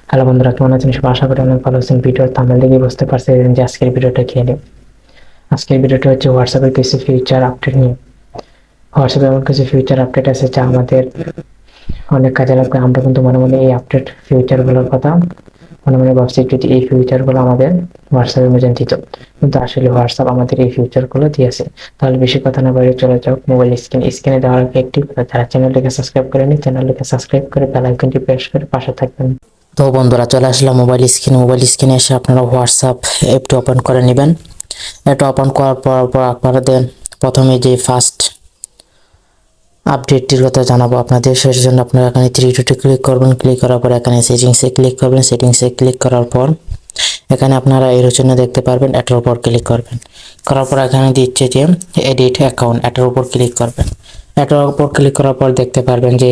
Hello বন্ধুরা, কেমন আছেন? সব আশা করি অনেক ভালো আছেন। ভিডিওর থাম্বনেল দেখে বুঝতে পারছেন যে আজকের ভিডিওটা কি নিয়ে। আজকের ভিডিওটা হচ্ছে হোয়াটসঅ্যাপের কিছু ফিউচার আপডেট নিয়ে। হোয়াটসঅ্যাপে এমন কিছু ফিউচার আপডেট আছে যা আমাদের অনেক কাজে লাগবে। আমরা কিন্তু মনে মনে এই আপডেট ফিউচারগুলোর কথা মনে মনে ভাবছি, যদি এই ফিউচারগুলো আমাদের হোয়াটসঅ্যাপের মধ্যে দিত, কিন্তু আসলে হোয়াটসঅ্যাপ আমাদের এই ফিউচারগুলো দিয়েছে। তাহলে বেশি কথা না বলে চলে যাও মোবাইল স্ক্রিনে দেওয়ার আগে একটি কথা, যারা চ্যানেলটিকে সাবস্ক্রাইব করেনি চ্যানেলটিকে সাবস্ক্রাইব করে বেল আইকনটি প্রেস করে পাশে থাকবেন। তো বন্ধুরা, চলে আসলাম মোবাইল স্ক্রিনে এসে আপনারা হোয়াটসঅ্যাপ অ্যাপটি ওপেন করে নেবেন। এটা ওপেন করার পর আপনারা প্রথমে যে ফার্স্ট আপডেটটির কথা জানাবো আপনাদের, সেই জন্য আপনারা এখানে থ্রি ডটে ক্লিক করবেন। ক্লিক করার পর এখানে সেটিংসে ক্লিক করবেন। সেটিংসে ক্লিক করার পর এখানে আপনারা এর জন্য দেখতে পারবেন, এটার উপর ক্লিক করবেন। করার পর এখানে দিচ্ছে যে এডিট অ্যাকাউন্ট, এটার উপর ক্লিক করবেন। এটার উপর ক্লিক করার পর দেখতে পারবেন যে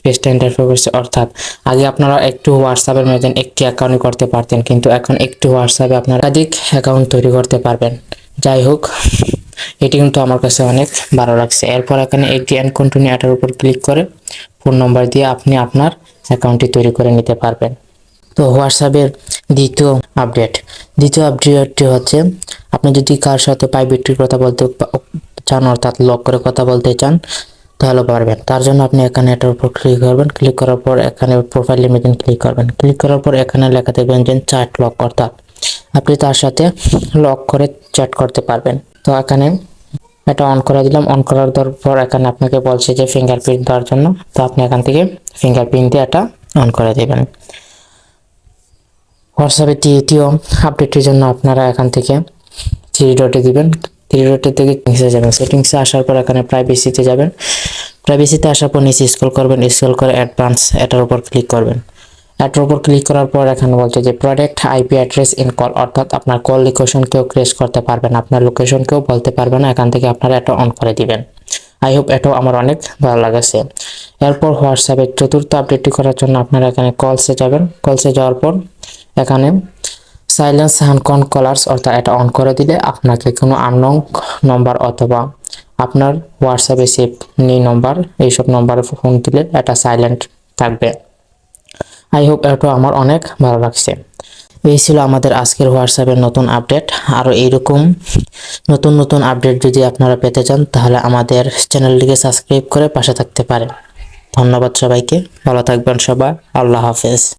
পেজটা ইন্টারফেস, অর্থাৎ আগে আপনারা একটু হোয়াটসঅ্যাপের মধ্যে একটি অ্যাকাউন্ট করতে পারতেন, কিন্তু এখন একটু হোয়াটসঅ্যাপে আপনারা একাধিক অ্যাকাউন্ট তৈরি করতে পারবেন। যাই হোক, এটি কিন্তু আমার কাছে অনেক ভালো লাগছে। এরপর এখানে একটি অ্যান্ড কন্টিনিউ, এটার উপর ক্লিক করে ফোন নম্বর দিয়ে আপনি আপনার অ্যাকাউন্টটি তৈরি করে নিতে পারবেন। তো হোয়াটসঅ্যাপের দ্বিতীয় আপডেটটি হচ্ছে, আপনি যদি কার সাথে প্রাইভেটলি কথা বলতে চান, অর্থাৎ লক করে কথা বলতে চান, তাহলে পারবেন। তার জন্য আপনি এখানে এটার উপর ক্লিক করবেন। ক্লিক করার পর এখানে প্রোফাইল ইমেজে ক্লিক করবেন। ক্লিক করার পর এখানে লেখা দেখবেন যে চ্যাট লক, অর্থাৎ আপনি তার সাথে লক করে চ্যাট করতে পারবেন। তো এখানে এটা অন করে দিলাম। অন করার পর এখানে আপনাকে বলছে যে ফিঙ্গারপ্রিন্ট দেওয়ার জন্য, তো আপনি এখান থেকে ফিঙ্গারপ্রিন্ট দিয়ে এটা অন করে দেবেন। হোয়াটসঅ্যাপের তৃতীয় আপডেটের জন্য আপনারা এখান থেকে থ্রি ডটে দিবেন। থ্রি ডটের থেকে সেটিংসে যাবেন। সেটিংসে আসার পর এখানে প্রাইভেসিতে যাবেন। প্রাইভেসিতে আসার পর নিচে স্ক্রল করবেন। স্ক্রল করে অ্যাডভান্স, এটার উপর ক্লিক করবেন। এটার উপর ক্লিক করার পর এখানে বলছে যে protect IP address in call, অর্থাৎ আপনার কল লোকেশন কেউ ক্রেশ করতে পারবে না, আপনার লোকেশন কেউ বলতে পারবে না। এখান থেকে আপনারা এটা অন করে দিবেন। আই হোপ এটাও আমার অনেক ভালো লাগছে। এরপর হোয়াটসঅ্যাপের চতুর্থ আপডেটটি করার জন্য আপনারা এখানে কলসে যাবেন। কলসে যাওয়ার পর এখানে সাইলেন্স আনকন কলার্স, অর্থাৎ এটা অন করে দিলে আপনাকে কোনো আননোন নম্বর অথবা আপনার হোয়াটসঅ্যাপে সেভ নেই নম্বর, এইসব নম্বরে ফোন দিলে এটা সাইলেন্ট থাকবে। আই হোপ এটা আমার অনেক ভালো লাগছে। এই ছিল আমাদের আজকের হোয়াটসঅ্যাপের নতুন আপডেট। আরও এইরকম নতুন নতুন আপডেট যদি আপনারা পেতে চান, তাহলে আমাদের চ্যানেলটিকে সাবস্ক্রাইব করে পাশে থাকতে পারেন। ধন্যবাদ সবাইকে, ভালো থাকবেন সবাই, আল্লাহ হাফেজ।